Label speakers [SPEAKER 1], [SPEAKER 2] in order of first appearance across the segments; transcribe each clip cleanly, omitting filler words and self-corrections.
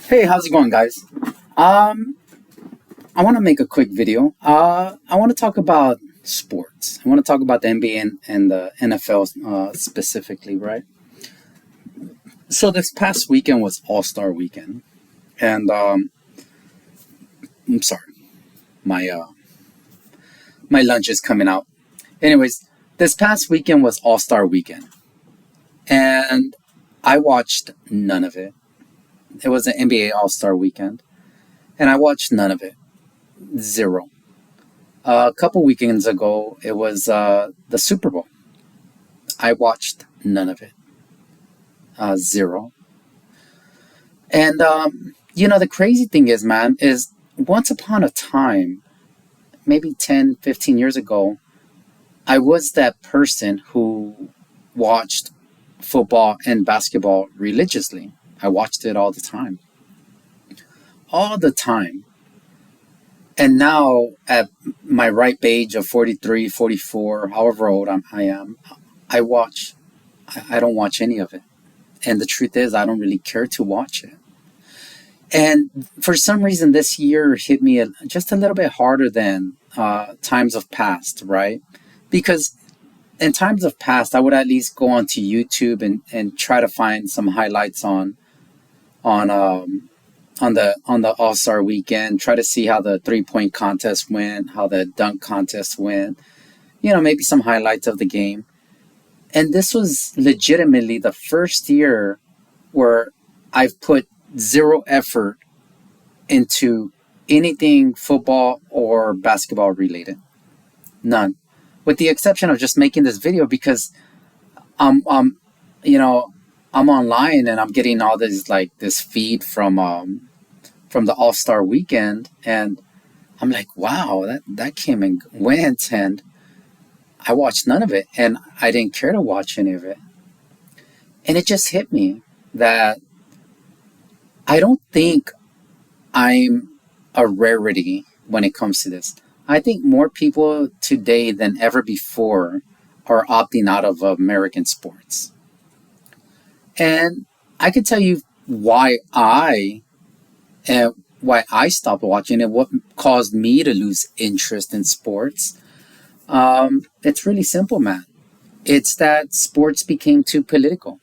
[SPEAKER 1] Hey, how's it going, guys? Um, I want to make a quick video. I want to talk about sports. I want to talk about the NBA and the NFL specifically, right? So this past weekend was All Star Weekend, and I'm sorry, my my lunch is coming out. Anyways, this past weekend was All Star Weekend, and I watched none of it. It was an NBA All Star Weekend, and I watched none of it. Zero. A couple weekends ago, it was the Super Bowl. I watched none of it, zero. And the crazy thing is, man, is once upon a time, maybe 10, 15 years ago, I was that person who watched football and basketball religiously. I watched it all the time. And now, at my ripe age of 43, 44, however old I am, I watch. I don't watch any of it. And the truth is, I don't really care to watch it. And for some reason, this year hit me just a little bit harder than times of past, right? Because in times of past, I would at least go onto YouTube and try to find some highlights on the All Star weekend. Try to see how the 3-point contest went, how the dunk contest went. Maybe some highlights of the game. And this was legitimately the first year where I've put zero effort into anything football or basketball related. None. With the exception of just making this video because I'm you know I'm online and I'm getting all this feed from the All-Star weekend, and I'm like, wow, that came and went, and I watched none of it, and I didn't care to watch any of it. And it just hit me that I don't think I'm a rarity when it comes to this. I think more people today than ever before are opting out of American sports. And I could tell you uh, why I stopped watching it, what caused me to lose interest in sports. It's really simple, man. It's that sports became too political.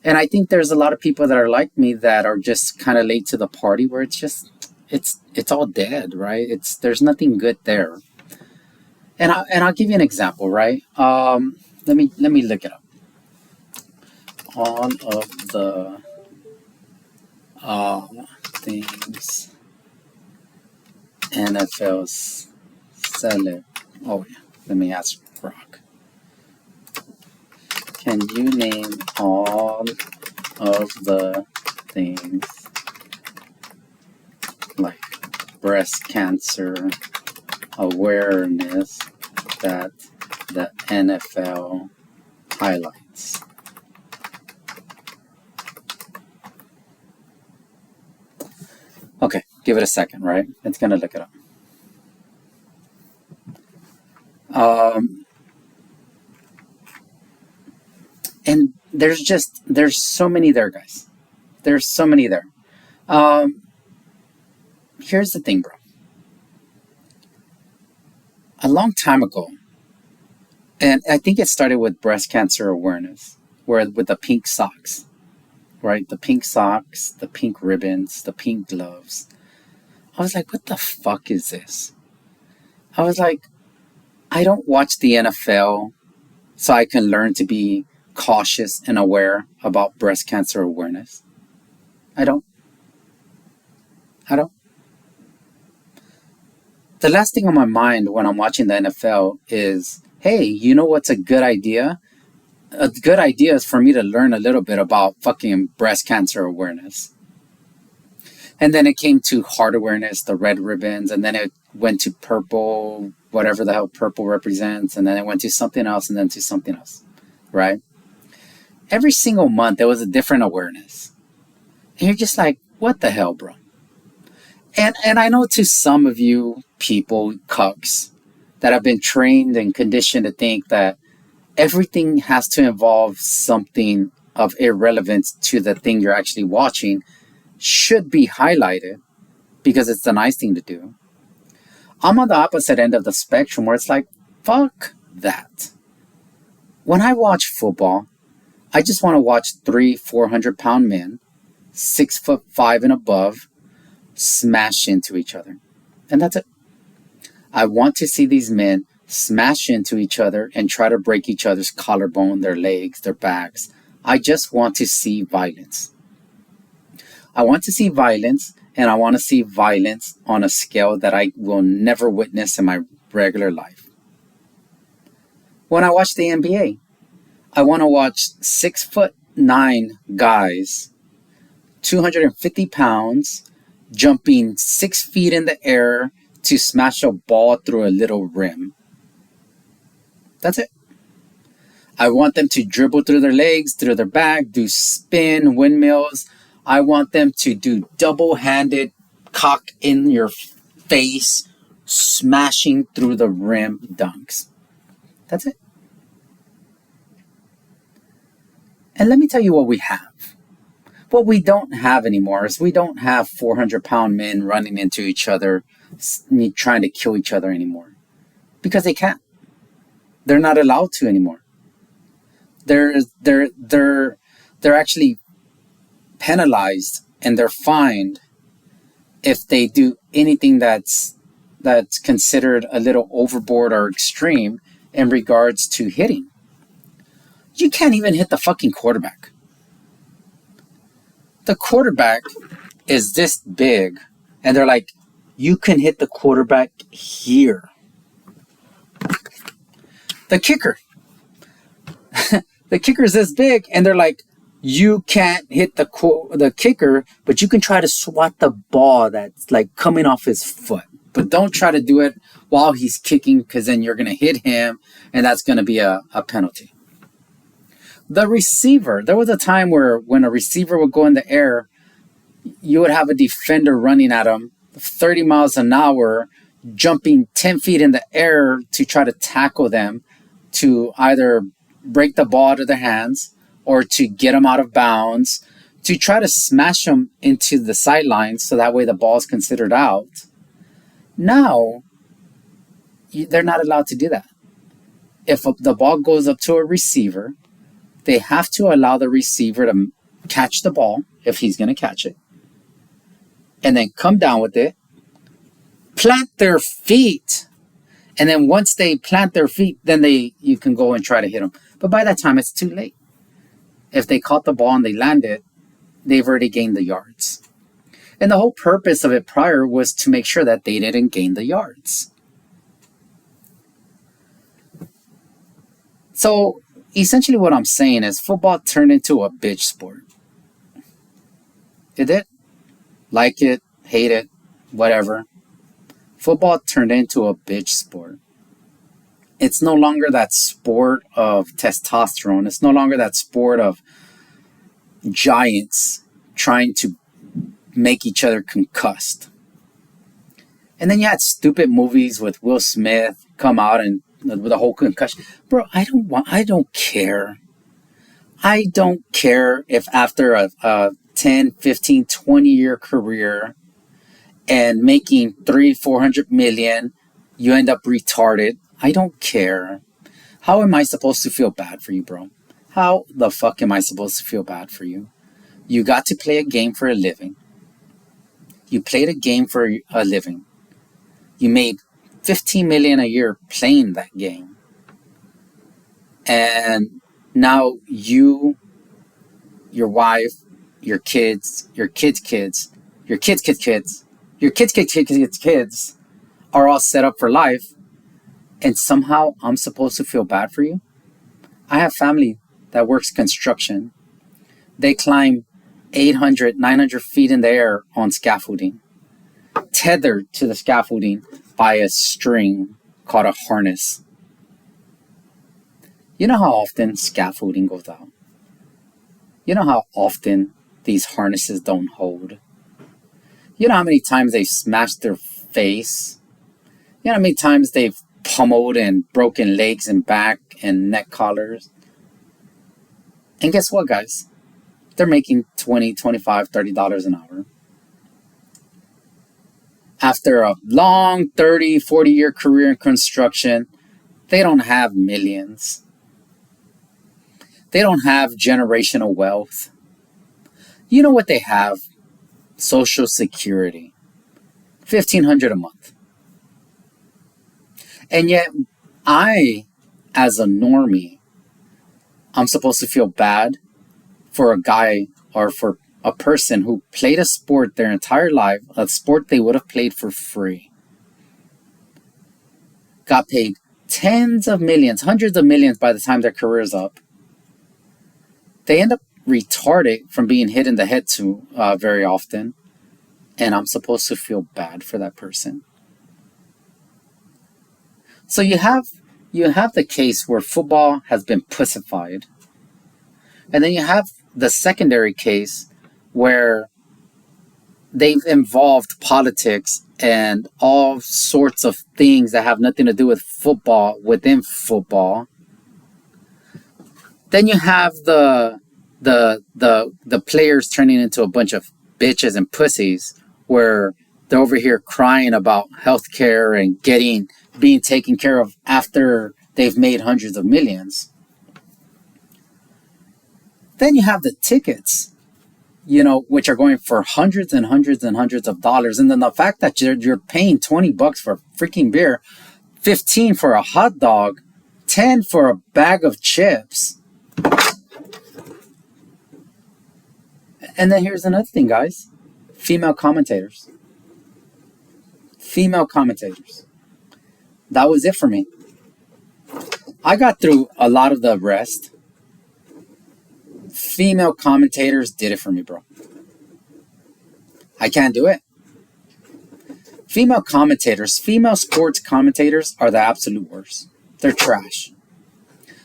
[SPEAKER 1] And I think there's a lot of people that are like me that are just kind of late to the party where it's all dead, right? There's nothing good there. And I'll give you an example, right? Let me look it up. All of the things NFL's celeb. Oh yeah, let me ask Brock. Can you name all of the things like breast cancer awareness that the NFL highlights? Okay, give it a second, right? It's gonna look it up. And there's so many there, guys. There's so many there. Um, Here's the thing, bro. A long time ago, and I think it started with breast cancer awareness, where with the pink socks, right? The pink socks, the pink ribbons, the pink gloves. I was like, what the fuck is this? I was like, I don't watch the NFL so I can learn to be cautious and aware about breast cancer awareness. I don't. I don't. The last thing on my mind when I'm watching the NFL is, hey, you know what's a good idea? A good idea is for me to learn a little bit about fucking breast cancer awareness. And then it came to heart awareness, the red ribbons, and then it went to purple, whatever the hell purple represents, and then it went to something else, and then to something else, right? Every single month, there was a different awareness. And you're just like, what the hell, bro? And I know to some of you people, cucks, that have been trained and conditioned to think that everything has to involve something of irrelevance to the thing you're actually watching should be highlighted because it's the nice thing to do. I'm on the opposite end of the spectrum where it's like, fuck that. When I watch football, I just want to watch 400-pound men, 6'5" and above, smash into each other. And that's it. I want to see these men smash into each other and try to break each other's collarbone, their legs, their backs. I just want to see violence. I want to see violence, and I want to see violence on a scale that I will never witness in my regular life. When I watch the NBA, I want to watch 6'9" guys, 250 pounds, jumping 6 feet in the air to smash a ball through a little rim. That's it. I want them to dribble through their legs, through their back, do spin, windmills. I want them to do double-handed, cock in your face, smashing through the rim dunks. That's it. And let me tell you what we have. What we don't have anymore is we don't have 400-pound men running into each other, trying to kill each other anymore. Because they can't. They're not allowed to anymore. They're actually penalized and they're fined if they do anything that's considered a little overboard or extreme in regards to hitting. You can't even hit the fucking quarterback. The quarterback is this big, and they're like, you can hit the quarterback here. The kicker. The kicker is this big, and they're like, you can't hit the kicker, but you can try to swat the ball that's like coming off his foot. But don't try to do it while he's kicking, because then you're going to hit him, and that's going to be a penalty. The receiver, there was a time where when a receiver would go in the air, you would have a defender running at him 30 miles an hour, jumping 10 feet in the air to try to tackle them, to either break the ball out of their hands or to get them out of bounds, to try to smash them into the sidelines so that way the ball is considered out. Now, they're not allowed to do that. If the ball goes up to a receiver, they have to allow the receiver to catch the ball, if he's going to catch it, and then come down with it, plant their feet, and then once they plant their feet, then you can go and try to hit them. But by that time, it's too late. If they caught the ball and they landed, they've already gained the yards. And the whole purpose of it prior was to make sure that they didn't gain the yards. So essentially what I'm saying is football turned into a bitch sport. It did. Like it, hate it, whatever. Football turned into a bitch sport. It's no longer that sport of testosterone. It's no longer that sport of giants trying to make each other concussed. And then you had stupid movies with Will Smith come out and with a whole concussion. Bro, I don't care. I don't care if after a 10, 15, 20-year career and making 300-400 million, you end up retarded. I don't care. How am I supposed to feel bad for you, bro? How the fuck am I supposed to feel bad for you? You got to play a game for a living. You played a game for a living. You made $15 million a year playing that game. And now you, your wife, your kids, your kids' kids, your kids' kids' kids, your kids' kids' kids' kids are all set up for life. And somehow I'm supposed to feel bad for you? I have family that works construction. They climb 800, 900 feet in the air on scaffolding, tethered to the scaffolding by a string called a harness. You know how often scaffolding goes out? You know how often these harnesses don't hold? You know how many times they've smashed their face? You know how many times they've pummeled and broken legs and back and neck collars? And guess what, guys? They're making $20, $25, $30 an hour. After a long 30, 40-year career in construction, they don't have millions. They don't have generational wealth. You know what they have? Social Security. $1,500 a month. And yet, as a normie, I'm supposed to feel bad for a guy or for a person who played a sport their entire life, a sport they would have played for free, got paid tens of millions, hundreds of millions by the time their career is up. They end up retarded from being hit in the head too very often, and I'm supposed to feel bad for that person. So you have the case where football has been pussified, and then you have the secondary case where they've involved politics and all sorts of things that have nothing to do with football within football. Then you have the players turning into a bunch of bitches and pussies where they're over here crying about healthcare and being taken care of after they've made hundreds of millions. Then you have the tickets, which are going for hundreds and hundreds and hundreds of dollars. And then the fact that you're paying $20 for a freaking beer, $15 for a hot dog, $10 for a bag of chips. And then here's another thing, guys. Female commentators. That was it for me. I got through a lot of the rest. Female commentators did it for me, bro. I can't do it. Female sports commentators are the absolute worst. They're trash.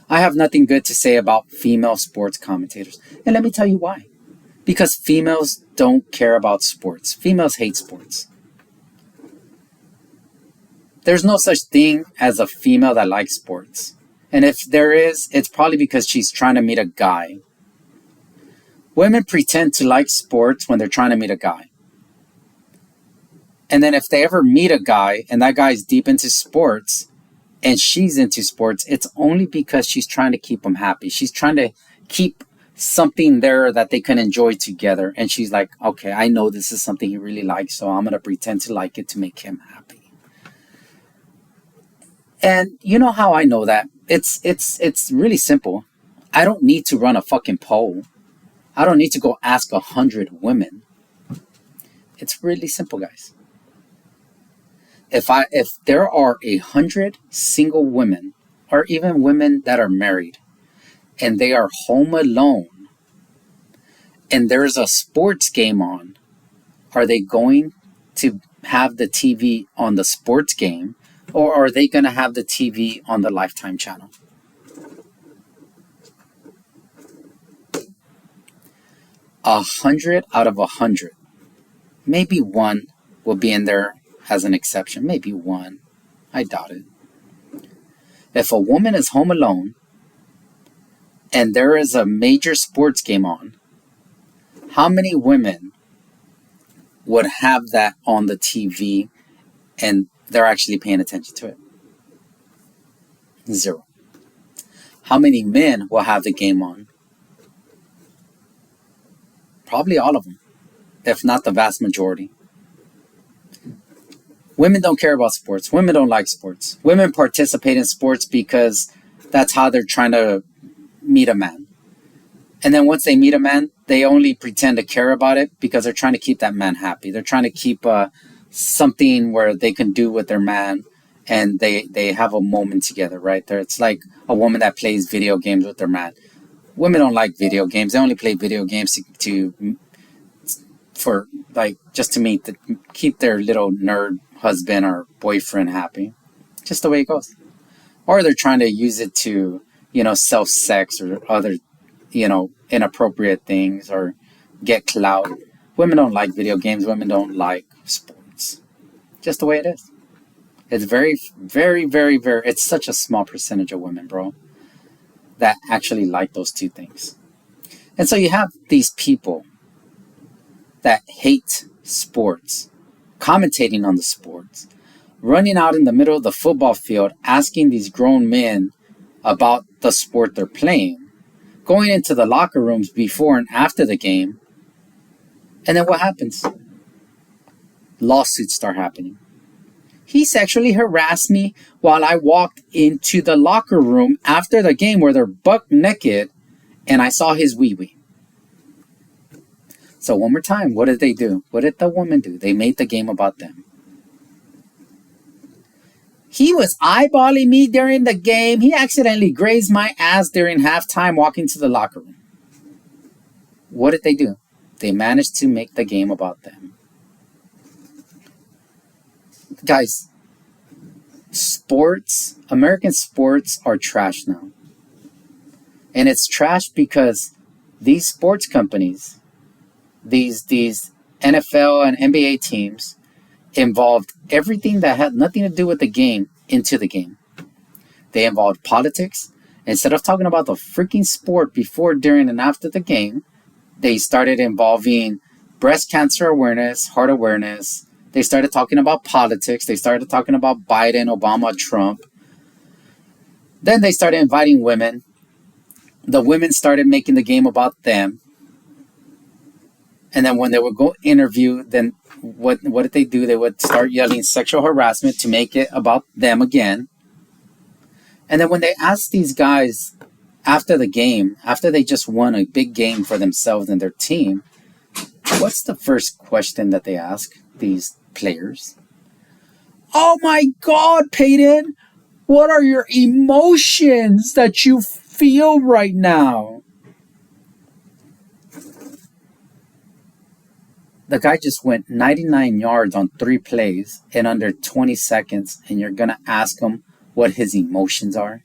[SPEAKER 1] I have nothing good to say about female sports commentators. And let me tell you why. Because females don't care about sports. Females hate sports. There's no such thing as a female that likes sports. And if there is, it's probably because she's trying to meet a guy. Women pretend to like sports when they're trying to meet a guy. And then if they ever meet a guy and that guy's deep into sports and she's into sports, it's only because she's trying to keep him happy. She's trying to keep something there that they can enjoy together. And she's like, okay, I know this is something he really likes, so I'm going to pretend to like it to make him happy. And you know how I know that? It's really simple. I don't need to run a fucking poll. I don't need to go ask 100 women. It's really simple, guys. If there are 100 single women, or even women that are married, and they are home alone, and there's a sports game on, are they going to have the TV on the sports game, or are they going to have the TV on the Lifetime channel? A 100 out of 100. Maybe one will be in there as an exception. Maybe one. I doubt it. If a woman is home alone and there is a major sports game on, how many women would have that on the TV and they're actually paying attention to it? 0. How many men will have the game on? Probably all of them, if not the vast majority. Women don't care about sports. Women don't like sports. Women participate in sports because that's how they're trying to meet a man. And then once they meet a man, they only pretend to care about it because they're trying to keep that man happy. They're trying to keep something where they can do with their man and they have a moment together, right? It's like a woman that plays video games with their man. Women don't like video games. They only play video games just to keep their little nerd husband or boyfriend happy. Just the way it goes. Or they're trying to use it to, self-sex or other, inappropriate things or get clout. Women don't like video games. Women don't like sports. Just the way it is. It's very, very, very, very, it's such a small percentage of women, bro, that actually like those two things. And so you have these people that hate sports commentating on the sports, running out in the middle of the football field, asking these grown men about the sport they're playing, going into the locker rooms before and after the game. And then what happens? Lawsuits start happening. He sexually harassed me while I walked into the locker room after the game where they're buck naked and I saw his wee-wee. So one more time, what did they do? What did the woman do? They made the game about them. He was eyeballing me during the game. He accidentally grazed my ass during halftime walking to the locker room. What did they do? They managed to make the game about them. Guys, sports, American sports are trash now. And it's trash because these sports companies, these NFL and NBA teams involved everything that had nothing to do with the game into the game. They involved politics. Instead of talking about the freaking sport before, during, and after the game, they started involving breast cancer awareness, heart awareness. They started talking about politics. They started talking about Biden, Obama, Trump. Then they started inviting women. The women started making the game about them. And then when they would go interview, then what did they do? They would start yelling sexual harassment to make it about them again. And then when they asked these guys after the game, after they just won a big game for themselves and their team, what's the first question that they ask these players? Oh my God, Peyton, what are your emotions that you feel right now? The guy just went 99 yards on 3 plays in under 20 seconds, and you're going to ask him what his emotions are,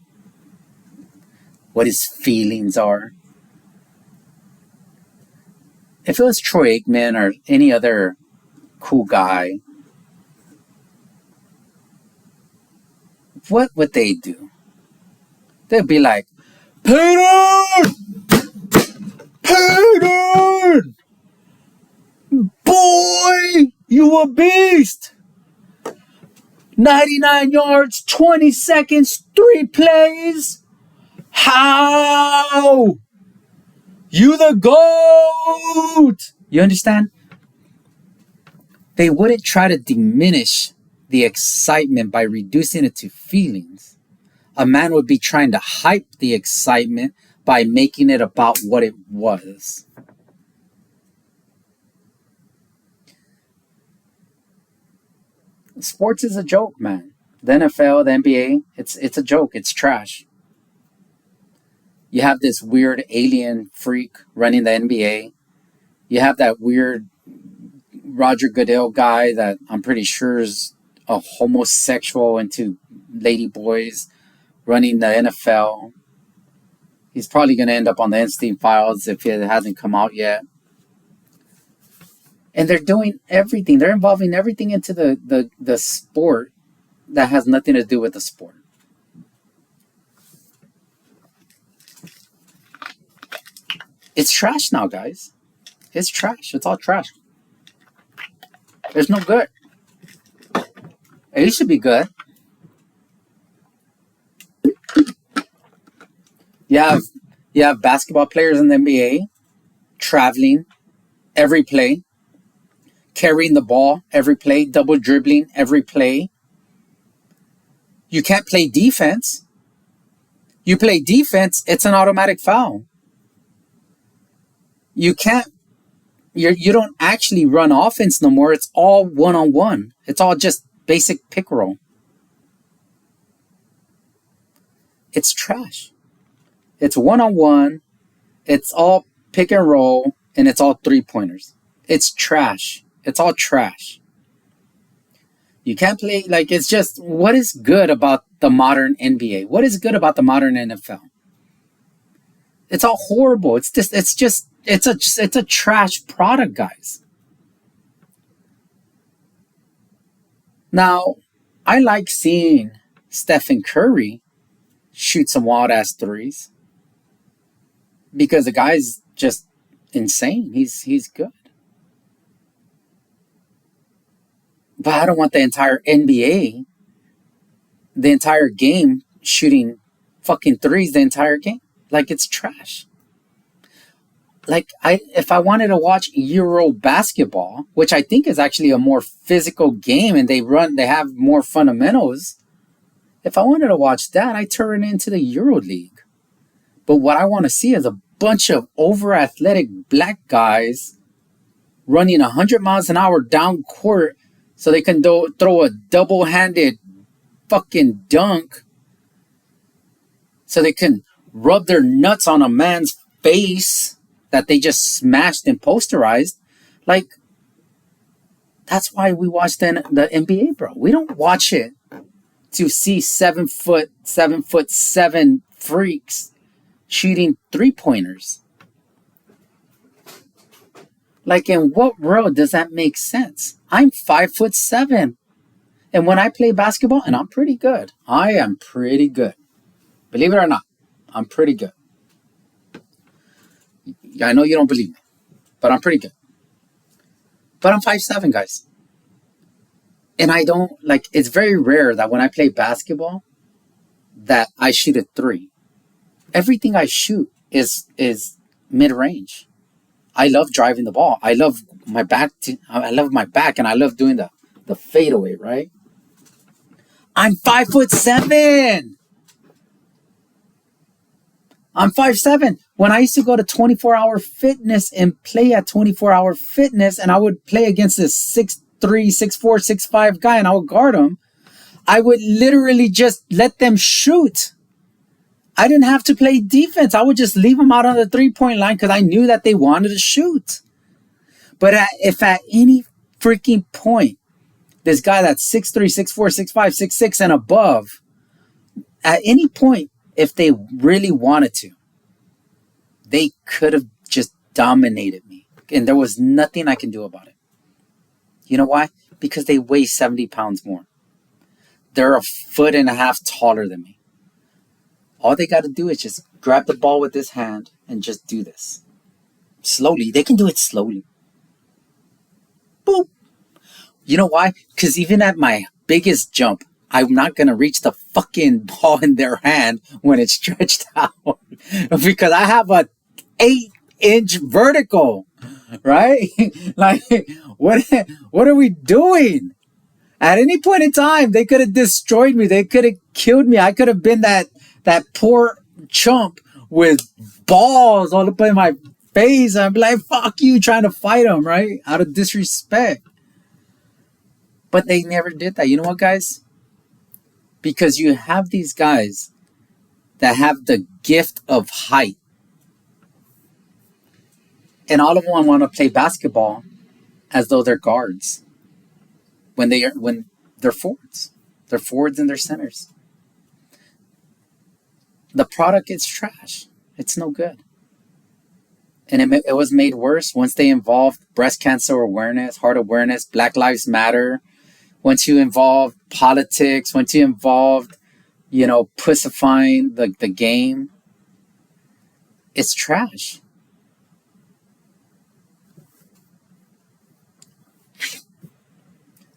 [SPEAKER 1] what his feelings are. If it was Troy Aikman or any other cool guy, what would they do? They'd be like, Peyton! Peyton! Boy, you a beast! 99 yards, 20 seconds, 3 plays. How? You the GOAT! You understand? They wouldn't try to diminish the excitement by reducing it to feelings. A man would be trying to hype the excitement by making it about what it was. Sports is a joke, man. The NFL, the NBA, it's a joke. It's trash. You have this weird alien freak running the NBA. You have that weird Roger Goodell guy that I'm pretty sure is a homosexual into lady boys running the NFL. He's probably going to end up on the Epstein files if it hasn't come out yet. And they're doing everything. They're involving everything into the sport that has nothing to do with the sport. It's trash now, guys. It's trash. It's all trash. There's no good. It used to be good. You have basketball players in the NBA traveling every play, carrying the ball every play, double dribbling every play. You can't play defense. You play defense, it's an automatic foul. You don't actually run offense no more. It's all one-on-one. It's all just basic pick roll. It's trash. It's one-on-one. It's all pick and roll, and it's all 3-pointers. It's trash. It's all trash. You can't play, it's just, what is good about the modern NBA? What is good about the modern NFL? It's all horrible. It's a trash product, guys. Now, I like seeing Stephen Curry shoot some wild-ass threes because the guy's just insane. He's good. But I don't want the entire NBA, the entire game, shooting fucking threes the entire game. Like, it's trash. Like, if I wanted to watch Euro basketball, which I think is actually a more physical game and they have more fundamentals. If I wanted to watch that, I turn it into the Euro League. But what I want to see is a bunch of over athletic black guys running 100 miles an hour down court so they can throw a double-handed fucking dunk, so they can rub their nuts on a man's face that they just smashed and posterized. Like, that's why we watch the NBA, bro. We don't watch it to see 7'7" freaks shooting 3-pointers. Like, in what world does that make sense? I'm 5'7", and when I play basketball, and I'm pretty good. I am pretty good. Believe it or not, I'm pretty good. I know you don't believe me, but I'm pretty good. But I'm 5'7", guys. And I don't, like, it's very rare that when I play basketball that I shoot a 3. Everything I shoot is mid-range. I love driving the ball. I love my back and I love doing the fadeaway, right? I'm 5'7". I'm 5'7". When I used to go to 24-hour fitness and play at 24-hour fitness, and I would play against this 6'3", 6'4", 6'5" guy, and I would guard him, I would literally just let them shoot. I didn't have to play defense. I would just leave them out on the 3-point line because I knew that they wanted to shoot. But if at any freaking point, this guy that's 6'3", 6'4", 6'5", 6'6", and above, at any point, if they really wanted to, they could have just dominated me. And there was nothing I can do about it. You know why? Because they weigh 70 pounds more. They're 1.5 feet taller than me. All they got to do is just grab the ball with this hand and just do this. Slowly. They can do it slowly. Boop. You know why? Because even at my biggest jump, I'm not going to reach the fucking ball in their hand when it's stretched out. Because I have a 8-inch vertical, right? Like, what are we doing? At any point in time, they could have destroyed me. They could have killed me. I could have been that poor chump with balls all up in my face. I'd be like, fuck you, trying to fight them, right? Out of disrespect. But they never did that. You know what, guys? Because you have these guys that have the gift of height. And all of them want to play basketball as though they're guards. When they're forwards. They're forwards and they're centers. The product is trash. It's no good. And it was made worse once they involved breast cancer awareness, heart awareness, Black Lives Matter. Once you involve politics, once you involved, pussifying the game, it's trash.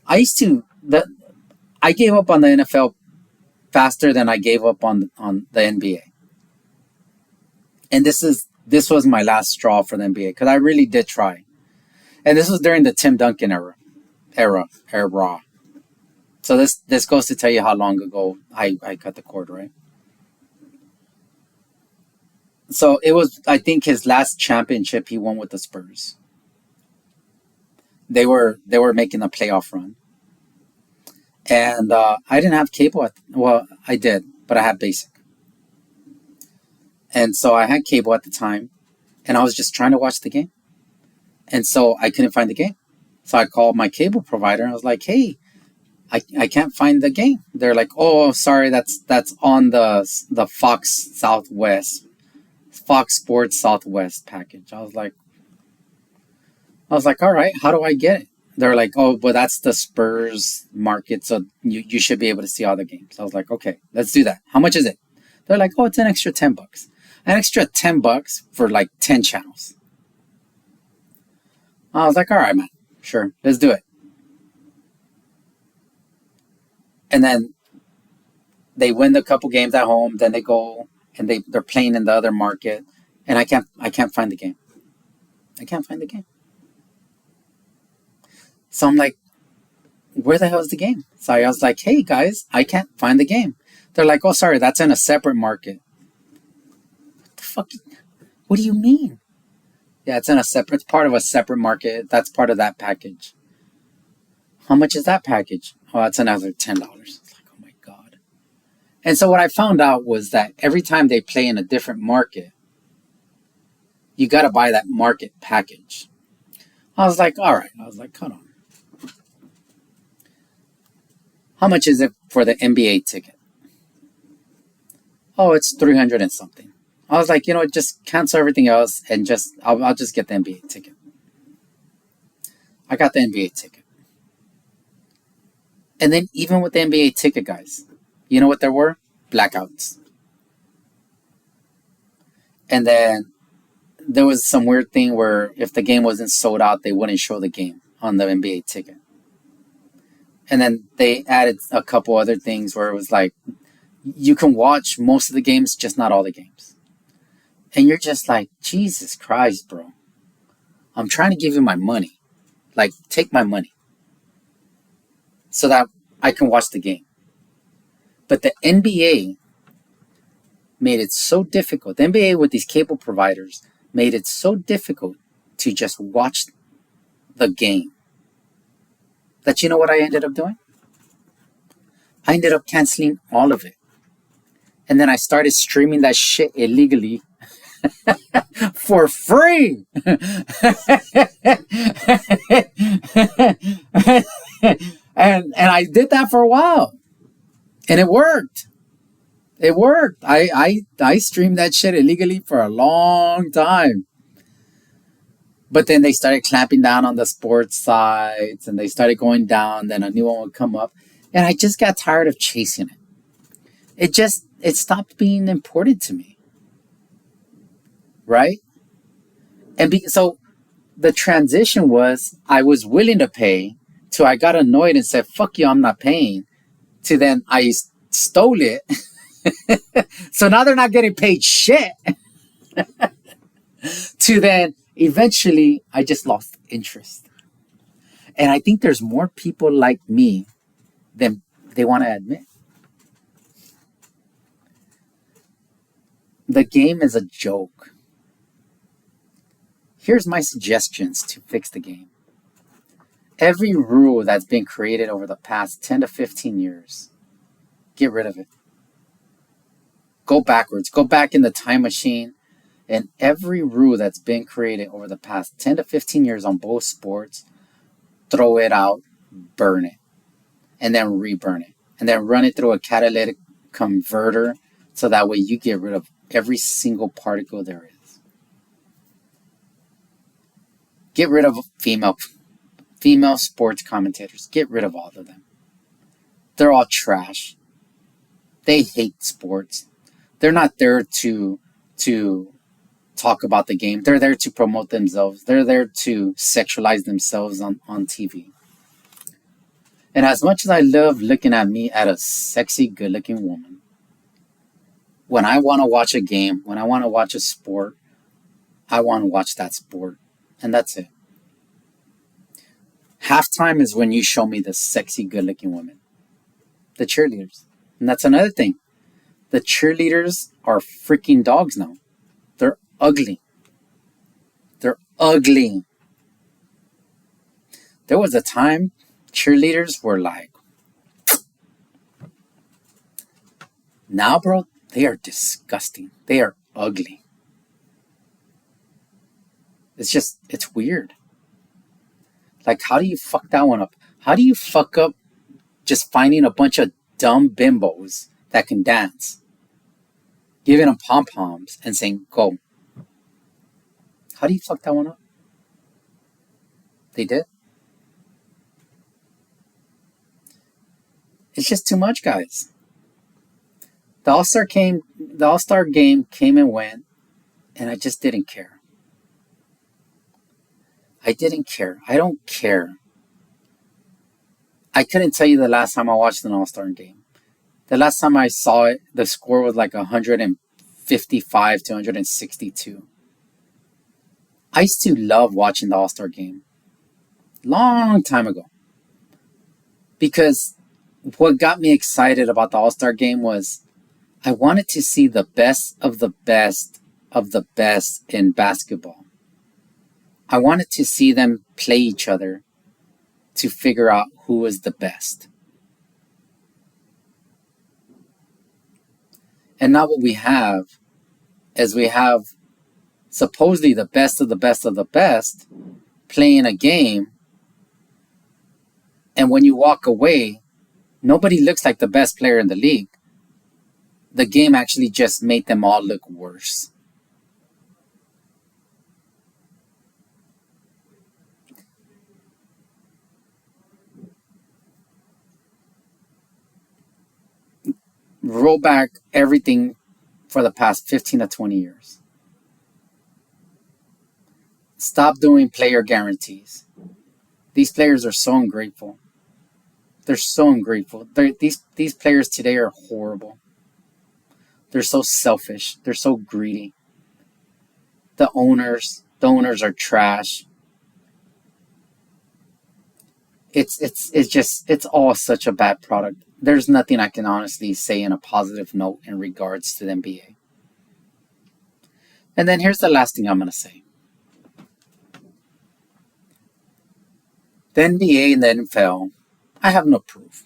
[SPEAKER 1] I gave up on the NFL faster than I gave up on the NBA. And this was my last straw for the NBA because I really did try. And this was during the Tim Duncan era. So this goes to tell you how long ago I cut the cord, right? So it was, I think, his last championship he won with the Spurs. They were making a playoff run. And I didn't have cable. I did, but I had basic. And so I had cable at the time, and I was just trying to watch the game. And so I couldn't find the game. So I called my cable provider, and I was like, hey, I can't find the game. They're like, oh, sorry, that's on the Fox Sports Southwest package. I was like, all right, how do I get it? They're like, oh, well, that's the Spurs market, so you should be able to see all the games. I was like, okay, let's do that. How much is it? They're like, oh, it's an extra $10. An extra $10 for like 10 channels. I was like, all right, man, sure, let's do it. And then they win the couple games at home, then they go and they're playing in the other market, and I can't find the game. I can't find the game. So I'm like, where the hell is the game? So I was like, hey guys, I can't find the game. They're like, oh sorry, that's in a separate market. What the fuck? What do you mean? Yeah, it's part of a separate market. That's part of that package. How much is that package? Oh, that's another $10. It's like, oh my God. And so what I found out was that every time they play in a different market, you got to buy that market package. I was like, all right. I was like, hold on. How much is it for the NBA ticket? Oh, it's 300 and something. I was like, just cancel everything else and I'll just get the NBA ticket. I got the NBA ticket. And then even with the NBA ticket, guys, you know what there were? Blackouts. And then there was some weird thing where if the game wasn't sold out, they wouldn't show the game on the NBA ticket. And then they added a couple other things where it was like, you can watch most of the games, just not all the games. And you're just like, Jesus Christ, bro. I'm trying to give you my money. Like, take my money so that I can watch the game. But the NBA made it so difficult. The NBA with these cable providers made it so difficult to just watch the game that you know what I ended up doing? I ended up canceling all of it. And then I started streaming that shit illegally for free. and I did that for a while. And it worked. It worked. I streamed that shit illegally for a long time. But then they started clamping down on the sports sites and they started going down. Then a new one would come up. And I just got tired of chasing it. It stopped being important to me. Right? And so the transition was I was willing to pay to I got annoyed and said, fuck you, I'm not paying. To then I stole it. So now they're not getting paid shit. To then eventually I just lost interest. And I think there's more people like me than they want to admit. The game is a joke. Here's my suggestions to fix the game. Every rule that's been created over the past 10 to 15 years, get rid of it. Go backwards. Go back in the time machine. And every rule that's been created over the past 10 to 15 years on both sports, throw it out, burn it, and then reburn it. And then run it through a catalytic converter so that way you get rid of every single particle there is. Get rid of female sports commentators. Get rid of all of them. They're all trash. They hate sports. They're not there to talk about the game. They're there to promote themselves. They're there to sexualize themselves on TV. And as much as I love looking at me at a sexy, good-looking woman, when I want to watch a game, when I want to watch a sport, I want to watch that sport. And that's it. Halftime is when you show me the sexy, good-looking women. The cheerleaders. And that's another thing. The cheerleaders are freaking dogs now. They're ugly. They're ugly. There was a time cheerleaders were like, now, bro, they are disgusting. They are ugly. It's weird. Like, how do you fuck that one up? How do you fuck up just finding a bunch of dumb bimbos that can dance, giving them pom-poms and saying, go? How do you fuck that one up? They did. It's just too much, guys. The All-Star game came and went, and I just didn't care. I didn't care. I don't care I couldn't tell you the last time I watched an All-Star game. The last time I saw it, the score was like 155 to 162. I used to love watching the All-Star game. Long time ago. Because what got me excited about the All-Star game was I wanted to see the best of the best of the best in basketball. I wanted to see them play each other to figure out who was the best. And now what we have is we have supposedly the best of the best of the best playing a game. And when you walk away, nobody looks like the best player in the league. The game actually just made them all look worse. Roll back everything for the past 15 to 20 years. Stop doing player guarantees. These players are so ungrateful. They're so ungrateful. These players today are horrible. They're so selfish. They're so greedy. The owners are trash. It's all such a bad product. There's nothing I can honestly say in a positive note in regards to the NBA. And then here's the last thing I'm gonna say. The NBA and the NFL, I have no proof.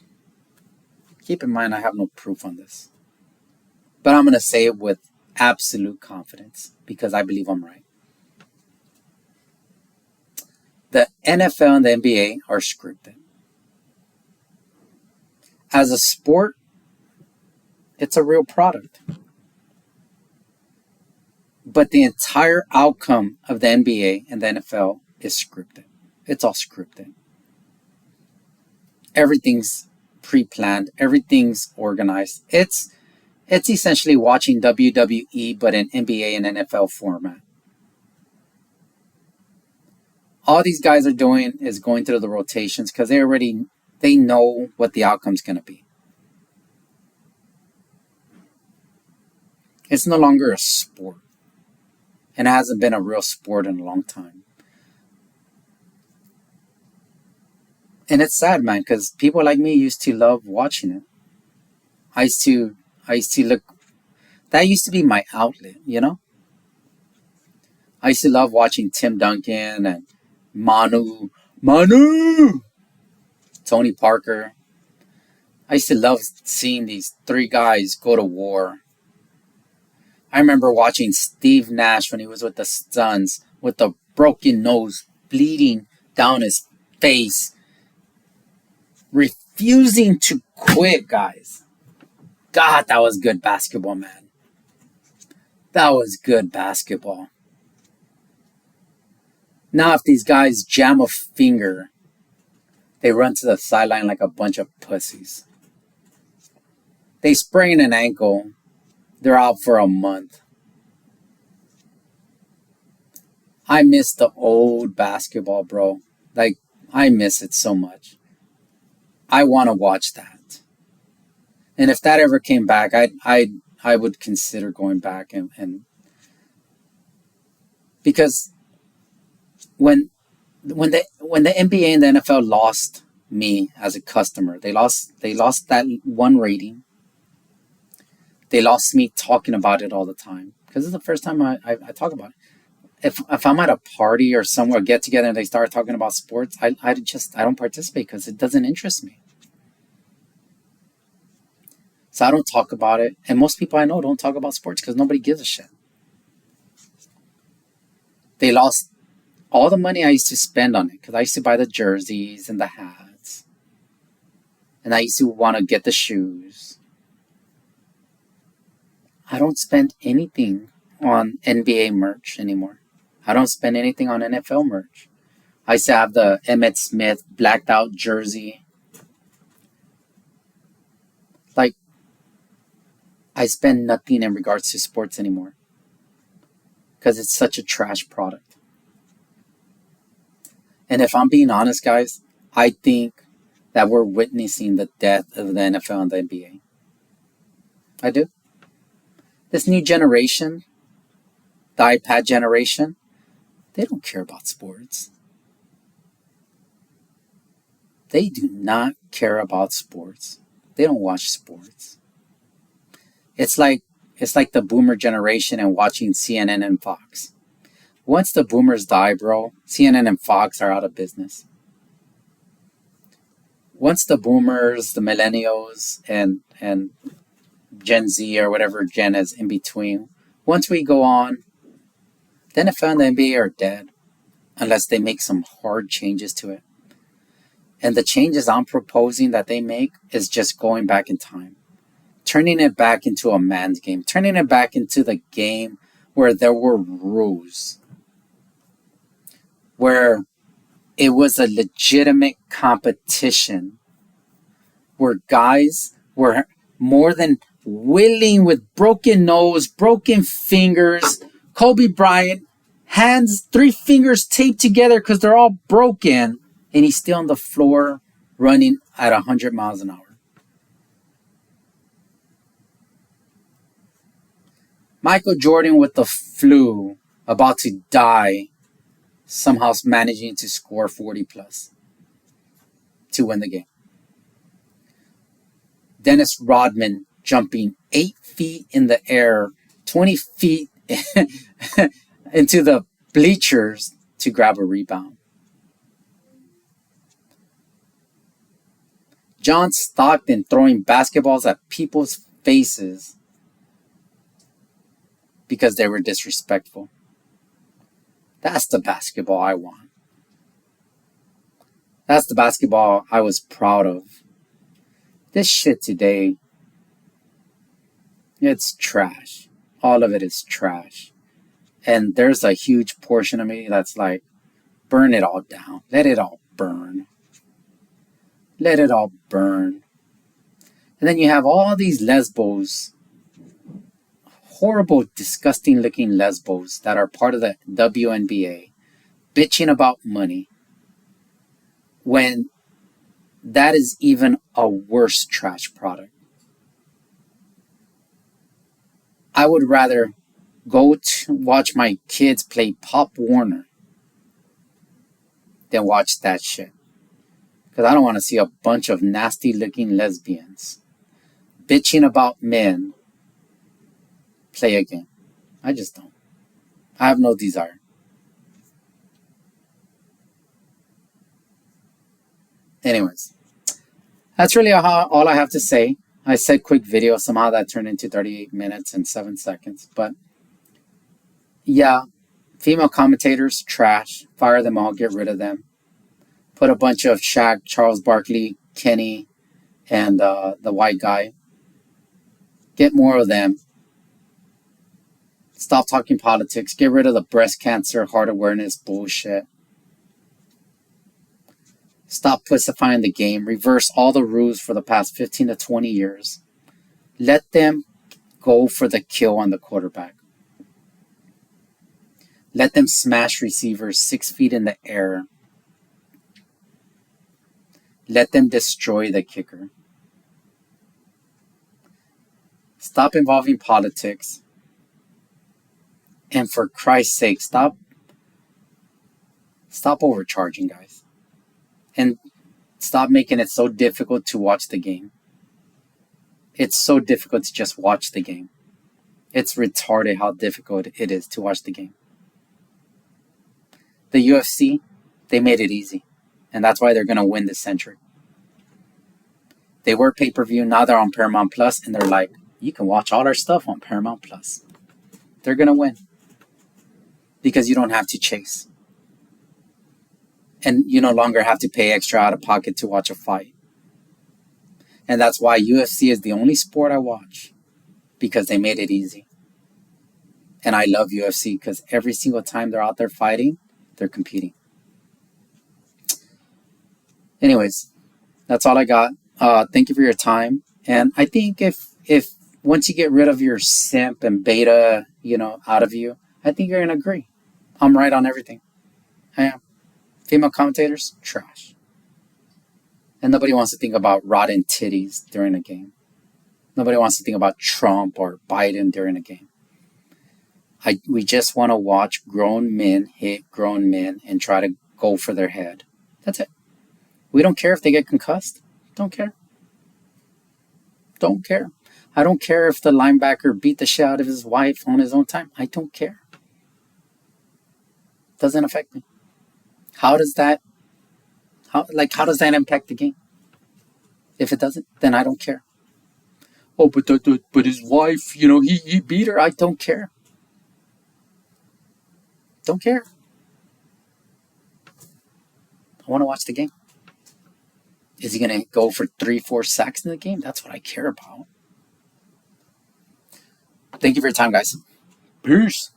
[SPEAKER 1] Keep in mind I have no proof on this. But I'm gonna say it with absolute confidence because I believe I'm right. The NFL and the NBA are scripted. As a sport, it's a real product. But the entire outcome of the NBA and the NFL is scripted. It's all scripted. Everything's pre-planned. Everything's organized. It's essentially watching WWE but in NBA and NFL format. All these guys are doing is going through the rotations because they know what the outcome's going to be. It's no longer a sport. And it hasn't been a real sport in a long time. And it's sad, man, because people like me used to love watching it. I used to look, that used to be my outlet, you know? I used to love watching Tim Duncan and Manu, Tony Parker. I used to love seeing these three guys go to war. I remember watching Steve Nash when he was with the Suns with a broken nose bleeding down his face, refusing to quit, guys. God, that was good basketball, man. That was good basketball. Now, if these guys jam a finger, they run to the sideline like a bunch of pussies. They sprain an ankle, they're out for a month. I miss the old basketball, bro. Like, I miss it so much. I want to watch that. And if that ever came back, I would consider going back and because when the NBA and the NFL lost me as a customer, they lost that one rating. They lost me talking about it all the time because it's the first time I talk about it. If I'm at a party or somewhere get together and they start talking about sports, I don't participate because it doesn't interest me. So I don't talk about it, and most people I know don't talk about sports because nobody gives a shit. They lost all the money I used to spend on it because I used to buy the jerseys and the hats, and I used to want to get the shoes. I don't spend anything on NBA merch anymore. I don't spend anything on NFL merch. I used to have the Emmitt Smith blacked out jersey. Like, I spend nothing in regards to sports anymore because it's such a trash product. And if I'm being honest, guys, I think that we're witnessing the death of the NFL and the NBA. I do. This new generation, the iPad generation, they don't care about sports. They do not care about sports. They don't watch sports. It's like the boomer generation and watching CNN and Fox. Once the boomers die, bro, CNN and Fox are out of business. Once the boomers, the millennials, and Gen Z or whatever Gen is in between, once we go on, the NFL and the NBA are dead unless they make some hard changes to it. And the changes I'm proposing that they make is just going back in time, turning it back into a man's game, turning it back into the game where there were rules, where it was a legitimate competition, where guys were more than willing with broken nose, broken fingers. Kobe Bryant, hands, 3 fingers taped together because they're all broken, and he's still on the floor running at 100 miles an hour. Michael Jordan with the flu, about to die, somehow managing to score 40 plus to win the game. Dennis Rodman jumping 8 feet in the air, 20 feet into the bleachers to grab a rebound. John Stockton throwing basketballs at people's faces because they were disrespectful. That's the basketball I want. That's the basketball I was proud of. This shit today, it's trash. All of it is trash. And there's a huge portion of me that's like, burn it all down. Let it all burn. Let it all burn. And then you have all these lesbos, horrible, disgusting looking lesbos that are part of the WNBA, bitching about money, when that is even a worse trash product. I would rather go to watch my kids play Pop Warner than watch that shit. Because I don't want to see a bunch of nasty looking lesbians bitching about men play a game. I just don't. I have no desire. Anyways, that's really all I have to say. I said quick video. Somehow that turned into 38 minutes and 7 seconds. But yeah, female commentators, trash. Fire them all. Get rid of them. Put a bunch of Shaq, Charles Barkley, Kenny, and the white guy. Get more of them. Stop talking politics. Get rid of the breast cancer, heart awareness bullshit. Stop pussifying the game. Reverse all the rules for the past 15 to 20 years. Let them go for the kill on the quarterback. Let them smash receivers 6 feet in the air. Let them destroy the kicker. Stop involving politics. And for Christ's sake, stop overcharging, guys. And stop making it so difficult to watch the game. It's so difficult to just watch the game. It's retarded how difficult it is to watch the game. The UFC, they made it easy. And that's why they're going to win this century. They were pay-per-view, now they're on Paramount Plus, and they're like, you can watch all our stuff on Paramount Plus. They're going to win. Because you don't have to chase. And you no longer have to pay extra out of pocket to watch a fight. And that's why UFC is the only sport I watch. Because they made it easy. And I love UFC because every single time they're out there fighting, they're competing. Anyways, that's all I got. Thank you for your time. And I think if once you get rid of your simp and beta, out of you, I think you're going to agree. I'm right on everything. I am. Female commentators, trash. And nobody wants to think about rotten titties during a game. Nobody wants to think about Trump or Biden during a game. We just want to watch grown men hit grown men and try to go for their head. That's it. We don't care if they get concussed. Don't care. Don't care. I don't care if the linebacker beat the shit out of his wife on his own time. I don't care. Doesn't affect me. How does that impact the game? If it doesn't, then I don't care. Oh, but his wife, he beat her. I don't care. Don't care. I want to watch the game. Is he going to go for 3-4 sacks in the game? That's what I care about. Thank you for your time, guys. Peace.